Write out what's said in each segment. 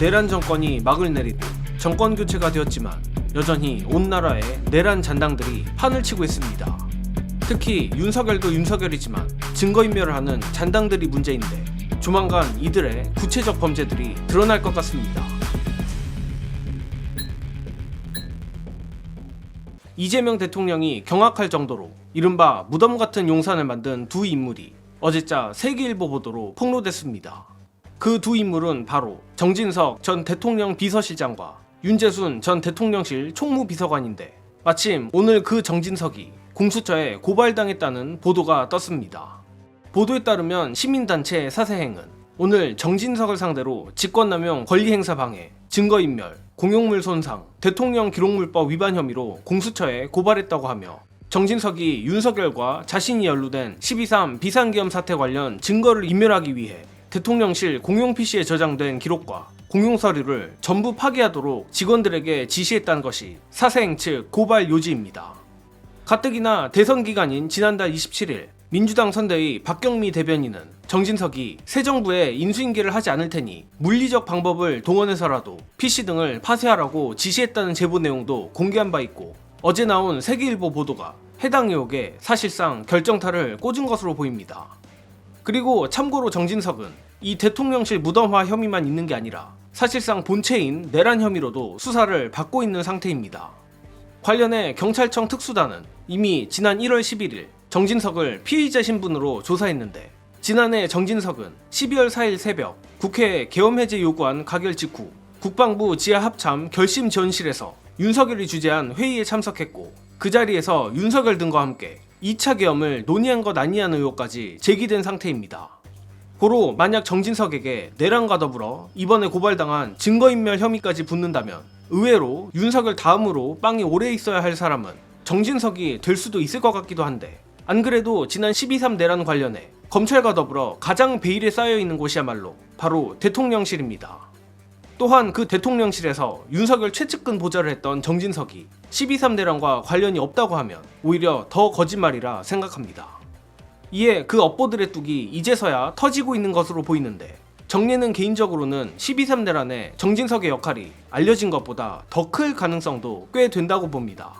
내란 정권이 막을 내리고 정권 교체가 되었지만 여전히 온 나라에 내란 잔당들이 판을 치고 있습니다. 특히 윤석열도 윤석열이지만 증거인멸을 하는 잔당들이 문제인데 조만간 이들의 구체적 범죄들이 드러날 것 같습니다. 이재명 대통령이 경악할 정도로 이른바 무덤 같은 용산을 만든 두 인물이 어제자 세계일보 보도로 폭로됐습니다. 그 두 인물은 바로 정진석 전 대통령 비서실장과 윤재순 전 대통령실 총무비서관인데 마침 오늘 그 정진석이 공수처에 고발당했다는 보도가 떴습니다. 보도에 따르면 시민단체 사세행은 오늘 정진석을 상대로 직권남용 권리행사 방해, 증거인멸, 공용물 손상, 대통령 기록물법 위반 혐의로 공수처에 고발했다고 하며 정진석이 윤석열과 자신이 연루된 12.3 비상계엄 사태 관련 증거를 인멸하기 위해 대통령실 공용 PC에 저장된 기록과 공용 서류를 전부 파기하도록 직원들에게 지시했다는 것이 사세행 측 고발 요지입니다. 가뜩이나 대선 기간인 지난달 27일 민주당 선대위 박경미 대변인은 정진석이 새 정부에 인수인계를 하지 않을 테니 물리적 방법을 동원해서라도 PC 등을 파쇄하라고 지시했다는 제보 내용도 공개한 바 있고 어제 나온 세계일보 보도가 해당 의혹에 사실상 결정타를 꽂은 것으로 보입니다. 그리고 참고로 정진석은 이 대통령실 무덤화 혐의만 있는 게 아니라 사실상 본체인 내란 혐의로도 수사를 받고 있는 상태입니다. 관련해 경찰청 특수단은 이미 지난 1월 11일 정진석을 피의자 신분으로 조사했는데 지난해 정진석은 12월 4일 새벽 국회에 계엄 해제 요구안 가결 직후 국방부 지하 합참 결심 지원실에서 윤석열이 주재한 회의에 참석했고 그 자리에서 윤석열 등과 함께 2차 계엄을 논의한 것 아니냐는 의혹까지 제기된 상태입니다. 고로 만약 정진석에게 내란과 더불어 이번에 고발당한 증거인멸 혐의까지 붙는다면 의외로 윤석열 다음으로 빵이 오래 있어야 할 사람은 정진석이 될 수도 있을 것 같기도 한데 안 그래도 지난 12.3 내란 관련해 검찰과 더불어 가장 베일에 쌓여있는 곳이야말로 바로 대통령실입니다. 또한 그 대통령실에서 윤석열 최측근 보좌를 했던 정진석이 12.3 내란과 관련이 없다고 하면 오히려 더 거짓말이라 생각합니다. 이에 그 업보들의 뚝이 이제서야 터지고 있는 것으로 보이는데 정리는 개인적으로는 12.3 내란의 정진석의 역할이 알려진 것보다 더 클 가능성도 꽤 된다고 봅니다.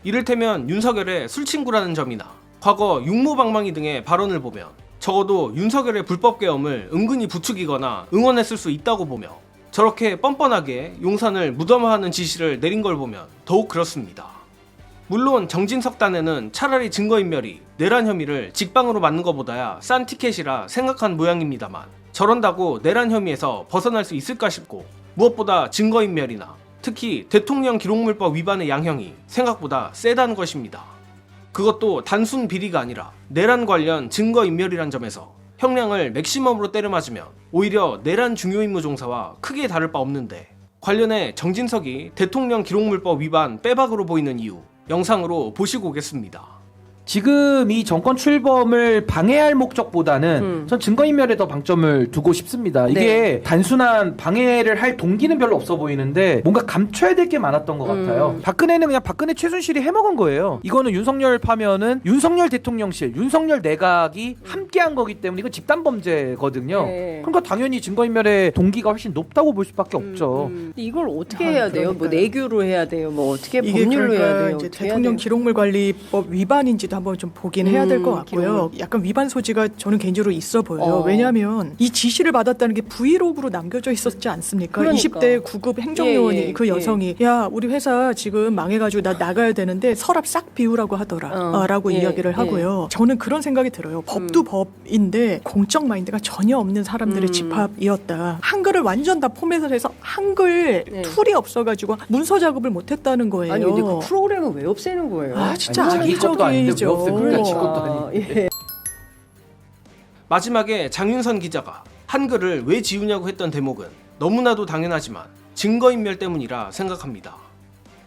이를테면 윤석열의 술친구라는 점이나 과거 육모방망이 등의 발언을 보면 적어도 윤석열의 불법 계엄을 은근히 부추기거나 응원했을 수 있다고 보며 저렇게 뻔뻔하게 용산을 무덤화하는 지시를 내린 걸 보면 더욱 그렇습니다. 물론 정진석 단에는 차라리 증거인멸이 내란 혐의를 직방으로 맞는 것보다야 싼 티켓이라 생각한 모양입니다만 저런다고 내란 혐의에서 벗어날 수 있을까 싶고 무엇보다 증거인멸이나 특히 대통령 기록물법 위반의 양형이 생각보다 세다는 것입니다. 그것도 단순 비리가 아니라 내란 관련 증거인멸이란 점에서 형량을 맥시멈으로 때려맞으면 오히려 내란 중요임무 종사와 크게 다를 바 없는데 관련해 정진석이 대통령 기록물법 위반 빼박으로 보이는 이유 영상으로 보시고 오겠습니다. 지금 이 정권 출범을 방해할 목적보다는 전 증거인멸에 더 방점을 두고 싶습니다. 이게 네. 단순한 방해를 할 동기는 별로 없어 보이는데 뭔가 감춰야 될 게 많았던 것 같아요. 박근혜는 그냥 박근혜 최순실이 해먹은 거예요. 이거는 윤석열 파면은 윤석열 대통령실, 윤석열 내각이 함께한 거기 때문에 이건 집단범죄거든요. 네. 그러니까 당연히 증거인멸의 동기가 훨씬 높다고 볼 수밖에 없죠. 이걸 어떻게 해야 돼요? 뭐 그러니까요. 내규로 해야 돼요? 뭐 어떻게 이게 법률로 해야 그러니까 돼요? 이제 어떻게 해야 대통령 돼요? 기록물관리법 위반인지도 한번 좀 보긴 해야 될 것 같고요. 기록물. 약간 위반 소지가 저는 개인적으로 있어 보여요. 어. 왜냐하면 이 지시를 받았다는 게 브이로그로 남겨져 있었지 않습니까? 그러니까. 20대 9급 행정요원이 예, 예, 그 예. 여성이 야 우리 회사 지금 망해가지고 나 나가야 되는데 서랍 싹 비우라고 하더라 라고 예, 이야기를 예. 하고요. 저는 그런 생각이 들어요. 법도 법인데 공적 마인드가 전혀 없는 사람들의 집합이었다. 한글을 완전 다 포맷을 해서 한글 네. 툴이 없어가지고 문서 작업을 못했다는 거예요. 아니 근데 그 프로그램을 왜 없애는 거예요? 아 진짜 아니, 자기 것도 아닌데 왜 악의적이죠. 없앱니까? 지 것도 아, 아닌데. 예. 마지막에 장윤선 기자가 한글을 왜 지우냐고 했던 대목은 너무나도 당연하지만 증거인멸 때문이라 생각합니다.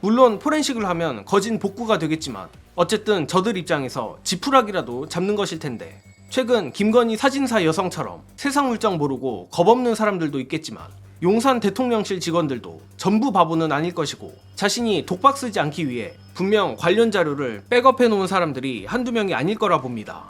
물론 포렌식을 하면 거진 복구가 되겠지만 어쨌든 저들 입장에서 지푸라기라도 잡는 것일 텐데 최근 김건희 사진사 여성처럼 세상 물정 모르고 겁없는 사람들도 있겠지만 용산 대통령실 직원들도 전부 바보는 아닐 것이고 자신이 독박 쓰지 않기 위해 분명 관련 자료를 백업해 놓은 사람들이 한두 명이 아닐 거라 봅니다.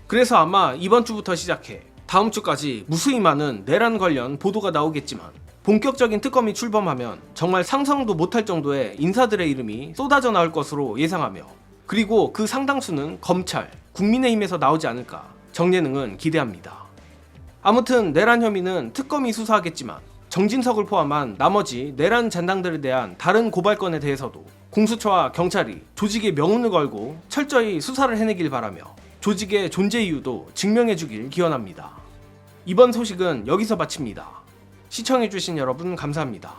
그래서 아마 이번 주부터 시작해 다음 주까지 무수히 많은 내란 관련 보도가 나오겠지만 본격적인 특검이 출범하면 정말 상상도 못할 정도의 인사들의 이름이 쏟아져 나올 것으로 예상하며, 그리고 그 상당수는 검찰, 국민의힘에서 나오지 않을까 정예능은 기대합니다. 아무튼 내란 혐의는 특검이 수사하겠지만 정진석을 포함한 나머지 내란 잔당들에 대한 다른 고발건에 대해서도 공수처와 경찰이 조직의 명운을 걸고 철저히 수사를 해내길 바라며 조직의 존재 이유도 증명해주길 기원합니다. 이번 소식은 여기서 마칩니다. 시청해주신 여러분 감사합니다.